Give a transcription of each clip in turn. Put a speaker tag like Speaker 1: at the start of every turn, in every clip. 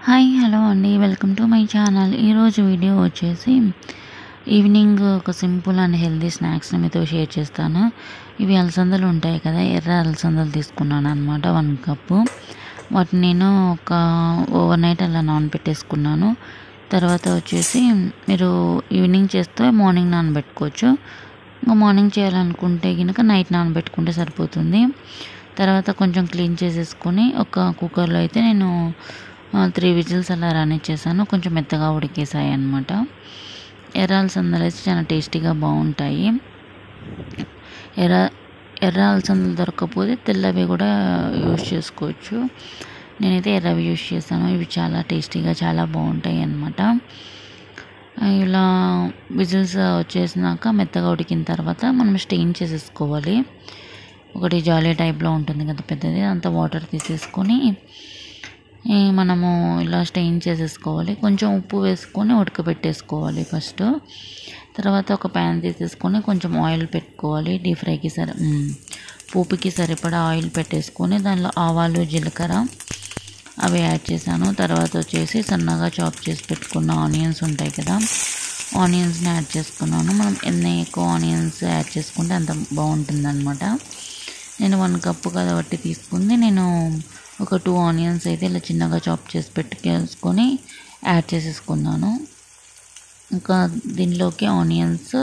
Speaker 1: Hi hello అండి, welcome to my channel. ఈరోజు video వచ్చేసి ఈవినింగ్ ఒక సింపుల్ అండ్ హెల్దీ స్నాక్స్ని మీతో షేర్ చేస్తాను. ఇవి అలసందలు ఉంటాయి కదా, ఎర్ర అలసందలు తీసుకున్నాను అనమాట 1 కప్పు. వాటిని నేను ఒక ఓవర్ నైట్ అలా నానబెట్టేసుకున్నాను. తర్వాత వచ్చేసి మీరు ఈవినింగ్ చేస్తే మార్నింగ్ నానబెట్టుకోవచ్చు. ఇంకా మార్నింగ్ చేయాలనుకుంటే కనుక నైట్ నానబెట్టుకుంటే సరిపోతుంది. తర్వాత కొంచెం క్లీన్ చేసేసుకొని ఒక కుక్కర్లో అయితే నేను 3 విజిల్స్ అలా రానిచ్చేసాను. కొంచెం మెత్తగా ఉడికేసాయి అనమాట. ఎర్ర అలసందలు అయితే చాలా టేస్టీగా బాగుంటాయి. ఎర్ర అలసందలు దొరకకపోతే తెల్లవి కూడా యూజ్ చేసుకోవచ్చు. నేనైతే ఎర్రవి యూజ్ చేశాను. ఇవి చాలా టేస్టీగా చాలా బాగుంటాయి అన్నమాట. ఇలా విజిల్స్ వచ్చేసినాక మెత్తగా ఉడికిన తర్వాత మనం స్టెయిన్ చేసేసుకోవాలి. ఒకటి జాలీ టైప్లో ఉంటుంది కదా పెద్దది, అంత వాటర్ తీసేసుకొని మనము ఇలా స్టెయిన్ చేసేసుకోవాలి. కొంచెం ఉప్పు వేసుకొని ఉడకబెట్టేసుకోవాలి ఫస్ట్. తర్వాత ఒక ప్యాన్ తీసేసుకొని కొంచెం ఆయిల్ పెట్టుకోవాలి. డీప్ ఫ్రైకి పోపుకి సరిపడా ఆయిల్ పెట్టేసుకొని దానిలో ఆవాలు జీలకర్ర అవి యాడ్ చేశాను. తర్వాత వచ్చేసి సన్నగా చాప్ చేసి పెట్టుకున్న ఆనియన్స్ ఉంటాయి కదా, ఆనియన్స్ని యాడ్ చేసుకున్నాను. మనం ఎన్ని ఎక్కువ ఆనియన్స్ యాడ్ చేసుకుంటే అంత బాగుంటుంది అనమాట. నేను 1 కప్పు కాబట్టి తీసుకుంది. నేను ఒక 2 ఆనియన్స్ అయితే ఇలా చిన్నగా చాప్ చేసి పెట్టుకేసుకొని యాడ్ చేసేసుకున్నాను. ఇంకా దీనిలోకి ఆనియన్స్,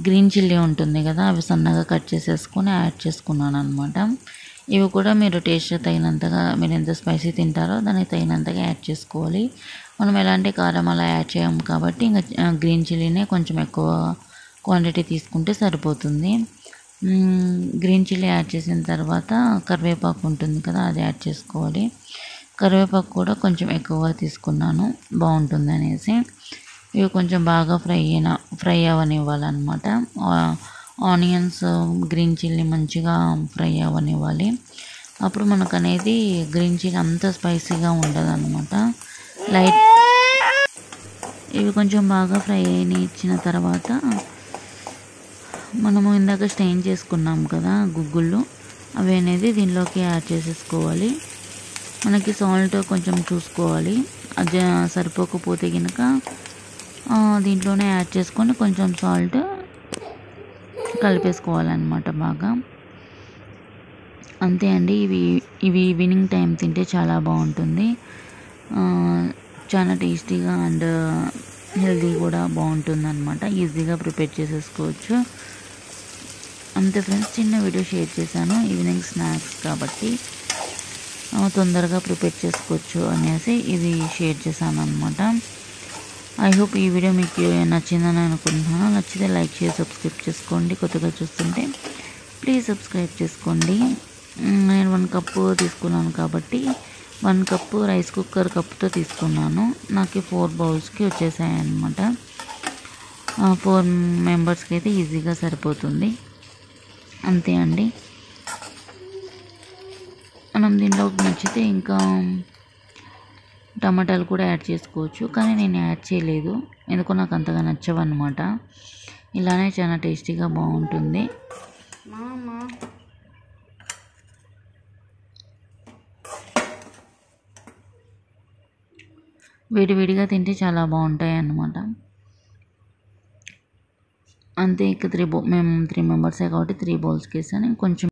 Speaker 1: గ్రీన్ చిల్లీ ఉంటుంది కదా, అవి సన్నగా కట్ చేసేసుకొని యాడ్ చేసుకున్నాను అనమాట. ఇవి కూడా మీరు టేస్ట్ తగినంతగా, మీరు ఎంత స్పైసీ తింటారో దానికి తగినంతగా యాడ్ చేసుకోవాలి. మనం ఎలాంటి కారం అలా యాడ్ చేయము కాబట్టి ఇంకా గ్రీన్ చిల్లీనే కొంచెం ఎక్కువ క్వాంటిటీ తీసుకుంటే సరిపోతుంది. గ్రీన్ చిల్లీ యాడ్ చేసిన తర్వాత కరివేపాకు ఉంటుంది కదా, అది యాడ్ చేసుకోవాలి. కరివేపాకు కూడా కొంచెం ఎక్కువగా తీసుకున్నాను, బాగుంటుంది అనేసి. ఇవి కొంచెం బాగా ఫ్రై అవ్వనివ్వాలన్నమాట. ఆనియన్స్, గ్రీన్ చిల్లీ మంచిగా ఫ్రై అవ్వనివ్వాలి. అప్పుడు మనకు అనేది గ్రీన్ చిల్లీ అంత స్పైసీగా ఉండదు అనమాట. ఇవి కొంచెం బాగా ఫ్రై ఇచ్చిన తర్వాత మనము ఇందాక స్టెయిన్ చేసుకున్నాం కదా గుగ్గుళ్ళు, అవి అనేది దీనిలోకి యాడ్ చేసేసుకోవాలి. మనకి సాల్ట్ కొంచెం చూసుకోవాలి, అది సరిపోకపోతే కనుక దీంట్లోనే యాడ్ చేసుకొని కొంచెం సాల్ట్ కలిపేసుకోవాలన్నమాట బాగా. అంతే అండి. ఇవి ఈవినింగ్ టైం తింటే చాలా బాగుంటుంది. చాలా టేస్టీగా అండ్ హెల్దీ కూడా బాగుంటుంది అనమాట. ఈజీగా ప్రిపేర్ చేసేసుకోవచ్చు. అంతే ఫ్రెండ్స్, చిన్న వీడియో షేర్ చేశాను. ఈవినింగ్ స్నాక్స్ కాబట్టి తొందరగా ప్రిపేర్ చేసుకోవచ్చు అనేసి ఇది షేర్ చేశాను అనమాట. ఐ హోప్ ఈ వీడియో మీకు నచ్చిందని అనుకుంటున్నాను. నచ్చితే లైక్ చేసి సబ్స్క్రైబ్ చేసుకోండి. కొత్తగా చూస్తుంటే ప్లీజ్ సబ్స్క్రైబ్ చేసుకోండి. నేను 1 కప్పు తీసుకున్నాను కాబట్టి 1 కప్పు రైస్ కుక్కర్ కప్పుతో తీసుకున్నాను. నాకు 4 బౌల్స్కి వచ్చేసాయి అన్నమాట. 4 మెంబర్స్కి అయితే ఈజీగా సరిపోతుంది. అంతే అండి. మనం దీనిలోకి నచ్చితే ఇంకా టమాటాలు కూడా యాడ్ చేసుకోవచ్చు, కానీ నేను యాడ్ చేయలేదు, ఎందుకో నాకు అంతగా నచ్చవన్నమాట. ఇలానే చాలా టేస్టీగా బాగుంటుంది. వేడివేడిగా తింటే చాలా బాగుంటాయి అన్నమాట. అంతే. ఇక మేము 3 మెంబర్సే కాబట్టి 3 బౌల్స్కి వేసాను. కొంచెం